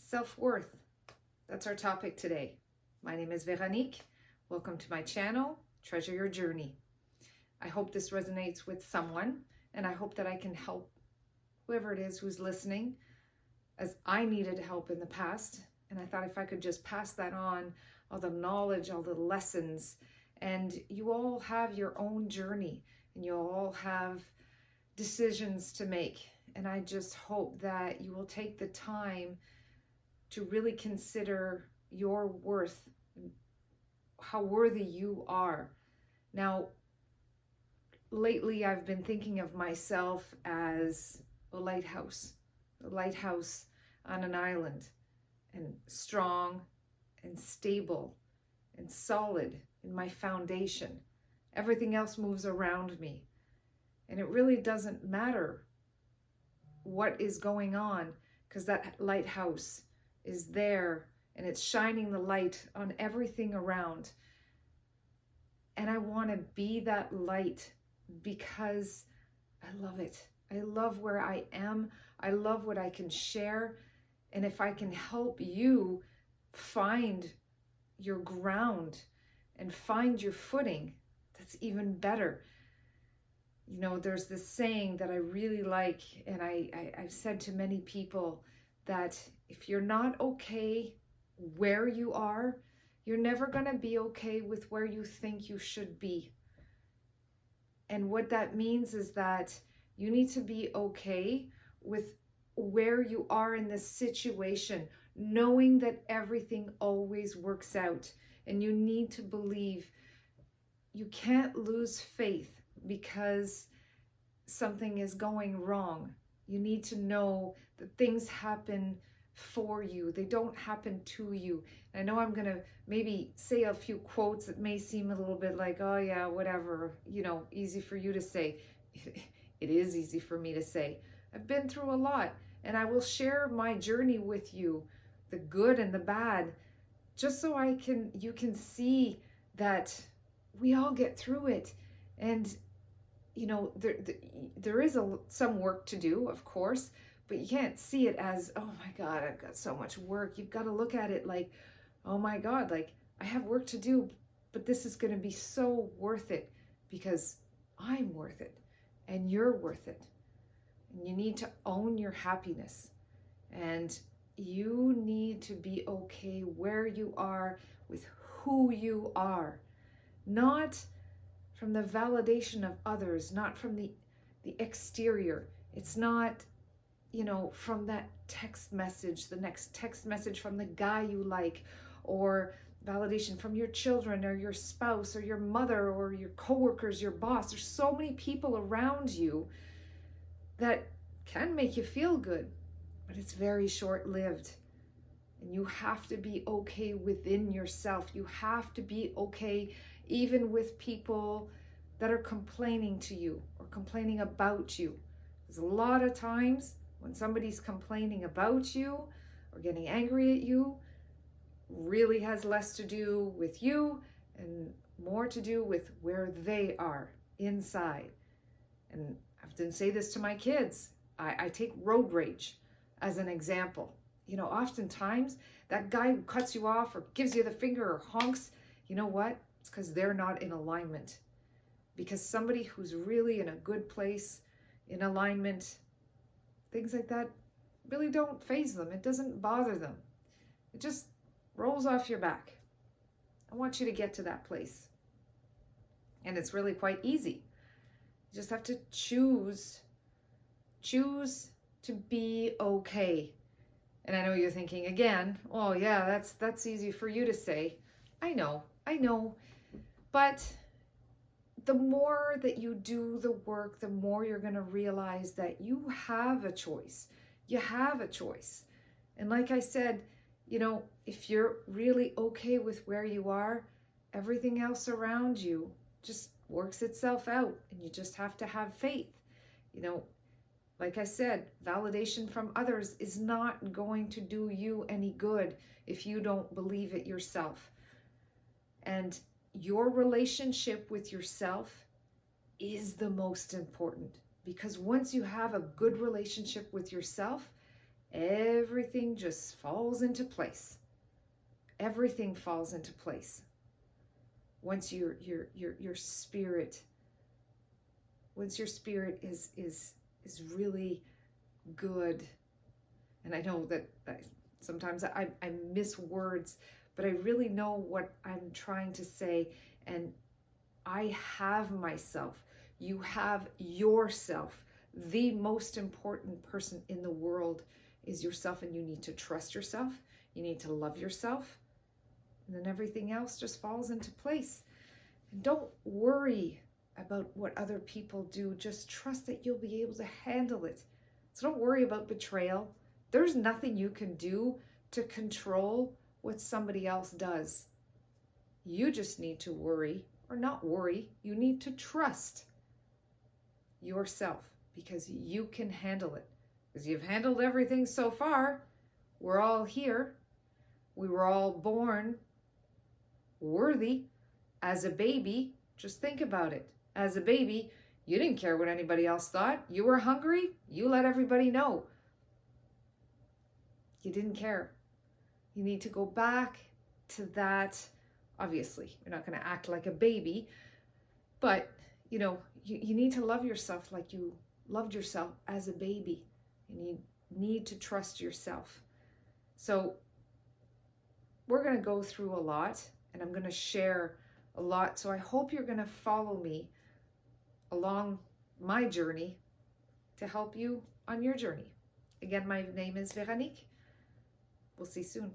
Self-worth. That's our topic today. My name is Veronique. Welcome to my channel, Treasure Your Journey. I hope this resonates with someone, and I hope that I can help whoever it is who's listening, as I needed help in the past. And I thought if I could just pass that on, all the knowledge, all the lessons, and you all have your own journey and you all have decisions to make. And I just hope that you will take the time to really consider your worth, how worthy you are. Now, lately I've been thinking of myself as a lighthouse on an island, and strong and stable and solid in my foundation. Everything else moves around me. And it really doesn't matter what is going on, because that lighthouse is there and it's shining the light on everything around. And I want to be that light because I love it. I love where I am. I love what I can share. And if I can help you find your ground and find your footing, that's even better. You know, there's this saying that I really like, and I've said to many people that if you're not okay where you are, you're never going to be okay with where you think you should be. And what that means is that you need to be okay with where you are in this situation, knowing that everything always works out. And you need to believe. You can't lose faith because something is going wrong. You need to know that things happen for you. They don't happen to you. And I know I'm going to maybe say a few quotes that may seem a little bit like, oh yeah, whatever, you know, easy for you to say. It is easy for me to say. I've been through a lot, and I will share my journey with you, the good and the bad, just so you can see that we all get through it. And you know, there is some work to do, of course, but you can't see it as, oh my God, I've got so much work. You've got to look at it like, oh my God, like I have work to do, but this is going to be so worth it because I'm worth it and you're worth it. And you need to own your happiness, and you need to be okay where you are with who you are, not from the validation of others, not from the exterior. It's not, you know, from that text message, the next text message from the guy you like, or validation from your children or your spouse or your mother or your coworkers, your boss. There's so many people around you that can make you feel good, but it's very short-lived. And you have to be okay within yourself. You have to be okay even with people that are complaining to you or complaining about you. Because a lot of times when somebody's complaining about you or getting angry at you, really has less to do with you and more to do with where they are inside. And I often say this to my kids. I take road rage as an example. You know, oftentimes that guy who cuts you off or gives you the finger or honks, you know what? It's because they're not in alignment. Because somebody who's really in a good place, in alignment, things like that really don't faze them. It doesn't bother them. It just rolls off your back. I want you to get to that place. And it's really quite easy. You just have to choose to be okay. And I know you're thinking again, oh yeah, that's easy for you to say. I know. But the more that you do the work, the more you're going to realize that you have a choice. You have a choice. And like I said, you know, if you're really okay with where you are, everything else around you just works itself out, and you just have to have faith. You know, like I said, validation from others is not going to do you any good if you don't believe it yourself. And your relationship with yourself is the most important, because once you have a good relationship with yourself, everything just falls into place. Everything falls into place. Once your spirit, once your spirit is really good. And I know that sometimes I miss words, but I really know what I'm trying to say. And I have myself. You have yourself. The most important person in the world is yourself, and you need to trust yourself. You need to love yourself. And then everything else just falls into place. And don't worry about what other people do. Just trust that you'll be able to handle it. So don't worry about betrayal. There's nothing you can do to control what somebody else does. You just need to worry, or not worry, you need to trust yourself, because you can handle it. Because you've handled everything so far. We're all here. We were all born worthy. As a baby, just think about it. As a baby, you didn't care what anybody else thought. You were hungry, you let everybody know. You didn't care. You need to go back to that. Obviously, you're not going to act like a baby, but you know, you need to love yourself like you loved yourself as a baby, and you need to trust yourself. So we're going to go through a lot, and I'm going to share a lot. So I hope you're going to follow me along my journey to help you on your journey. Again, my name is Veronique. We'll see you soon.